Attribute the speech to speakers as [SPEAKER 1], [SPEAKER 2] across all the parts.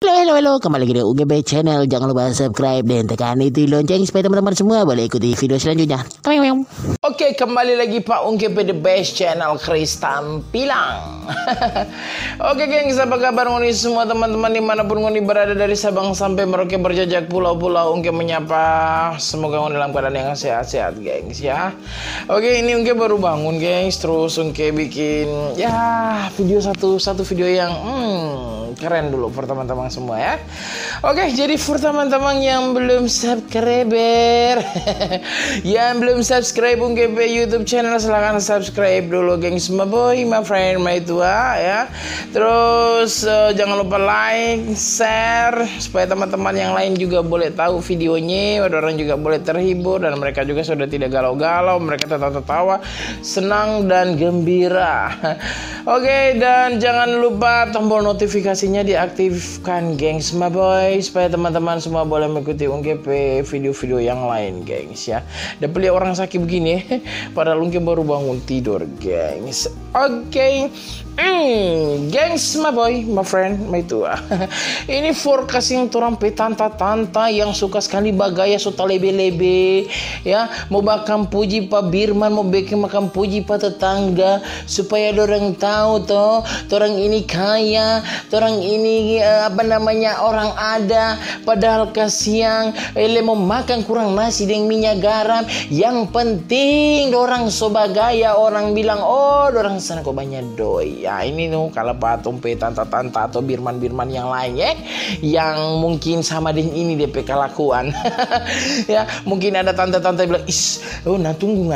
[SPEAKER 1] Halo, kembali lagi di UGB Channel. Jangan lupa subscribe dan tekan itu lonceng supaya teman-teman semua boleh ikuti video selanjutnya.
[SPEAKER 2] Oke, kembali lagi Pak UGB The Best Channel Chris Tampilang. Oke gengs, apa kabar ngoni semua teman-teman dimanapun ngoni berada dari Sabang sampai Merauke berjajak pulau-pulau. Ungke menyapa, semoga ngoni dalam keadaan yang sehat-sehat gengs ya. Oke, ini Ungke baru bangun gengs, terus Ungke bikin ya video satu video yang keren dulu for teman-teman semua ya. Oke, jadi for teman-teman yang belum subscriber yang belum subscribe UGB YouTube channel, silahkan subscribe dulu gengs, my boy, my friend, my tua ya. Terus jangan lupa like, share supaya teman-teman yang lain juga boleh tahu videonya, orang juga boleh terhibur dan mereka juga sudah tidak galau-galau, mereka tertawa-tawa, senang dan gembira. Oke, dan jangan lupa tombol notifikasinya diaktifkan gengs, my boy, supaya teman-teman semua boleh mengikuti UGB video-video yang lain gengs ya. Dan beli orang sakit begini padahal UGB baru bangun tidur gengs. Oke, gengs, my boy, my friend, my tua. Ini forecast yang turang petanta-tanta yang suka sekali bagaya sota lebe-lebe ya. Mau bakam puji Pak Birman, mau bikin makan puji Pak tetangga supaya orang tahu toh, orang ini kaya, orang ini orang ada, padahal kasiang mau makan kurang nasi dengan minyak garam. Yang penting orang sobagaya, orang bilang orang sana kok banyak doi ya. Ini tuh kalau patung tanta-tanta atau birman-birman yang lain ya, yang mungkin sama dengan ini DP kelakuan ya. Mungkin ada tante-tante bilang nah tunggu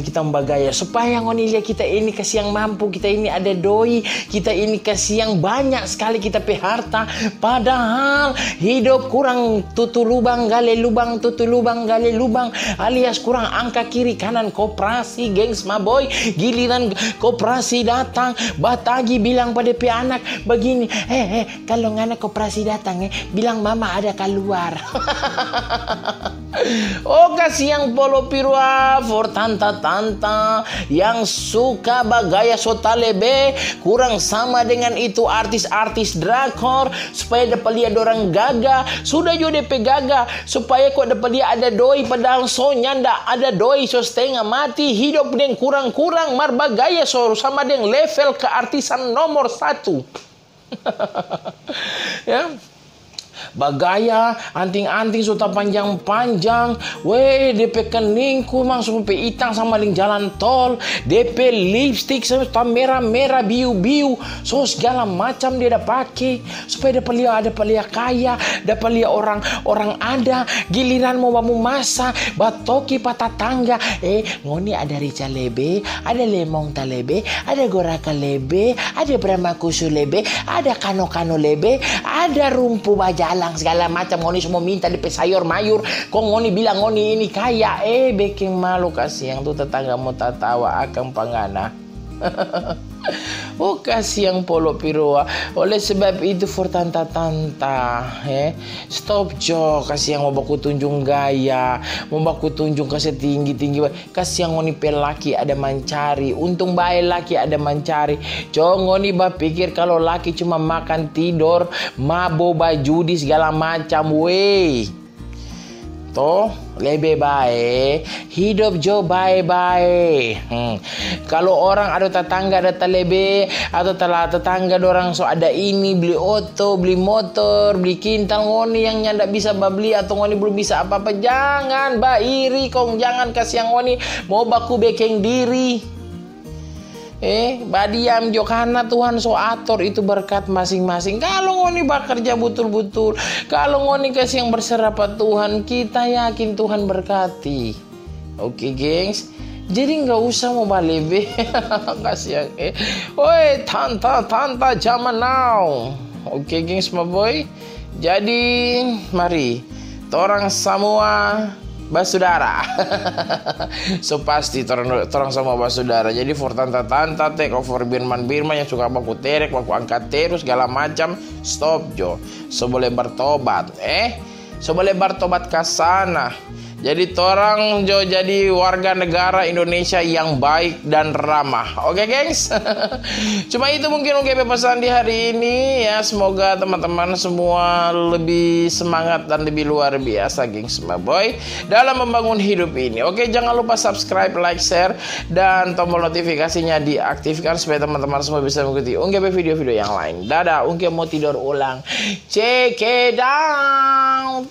[SPEAKER 2] kita membagaya supaya ngoni lihat kita ini kasih yang mampu, kita ini ada doi, kita ini kasih yang banyak sekali kita pe harta, padahal hidup kurang tutu lubang gali lubang, tutu lubang gali lubang, alias kurang angka kiri kanan koperasi gengs, my boy. Giliran koperasi datang, Batagi bilang pada pe anak begini, kalau anak koperasi datang bilang mama ada keluar. Kasih yang polo pirua for tanta-tanta yang suka bagaya sotalebe kurang sama dengan itu artis-artis drakor supaya dapat lihat orang gaga. Sudah jo DP gaga supaya kok dapat dia ada doi, padahal so nyanda ada doi so setengah mati hidup dengan kurang-kurang marbagaya so sama dengan level keartisan nomor 1. Ya, bagaya anting-anting sudah panjang-panjang, DP keningku langsung pe itang sama ling jalan tol, DP lipstick sama merah-merah biu-biu, so segala macam dia dah pakai supaya dapat lihat kaya, dapat lihat orang ada. Giliran mau masa batoki patah tangga, ngoni ada rica lebe, ada lemong talebe, ada goraka lebe, ada brahmakusu lebe, ada kano-kano lebe, ada rumpu bajalang segala macam. Ngoni semua minta DP sayur mayur, kok ngoni bilang ngoni ini kaya, bikin malu kasih yang tuh tetangga mau tatawa akan pangana. Kasih yang polo pirua. Oleh sebab itu for tanta-tanta stop jo, kasih yang mau baku tunjung gaya, mau baku tunjung kasih tinggi-tinggi, kasih yang ngoni pelaki ada mencari, untung baik laki ada mencari. Ngoni pikir kalau laki cuma makan tidur mabo bajudi segala macam toh lebih baik hidup jo baik-baik. Kalau orang ada tetangga ada telebe atau tetangga orang so ada ini beli oto, beli motor, beli kintal, ngoni yang nyanda bisa beli atau ngoni belum bisa apa-apa, jangan iri kong, jangan kasih yang ngoni mau baku bekeng diri. Badiam jo karena Tuhan so atur itu berkat masing-masing. Kalau ngoni bekerja betul-betul, kalau ngoni kasih yang berserah pada Tuhan, kita yakin Tuhan berkati. Oke gengs, jadi nggak usah mau balebe kasih yang tanta zaman now. Oke gengs, my boy. Jadi mari orang semua basudara. So pasti orang sama basudara. Jadi for tanta-tanta take over birman-birman yang suka baku terek, baku angkat terus segala macam, stop jo. So boleh bertobat so boleh bertobat ke sana. Jadi torang jadi warga negara Indonesia yang baik dan ramah. Oke gengs. Cuma itu mungkin pesan di hari ini ya. Semoga teman-teman semua lebih semangat dan lebih luar biasa gengs boy dalam membangun hidup ini. Oke, jangan lupa subscribe, like, share, dan tombol notifikasinya diaktifkan supaya teman-teman semua bisa mengikuti video-video yang lain. Dadah, mau tidur ulang. Check it out.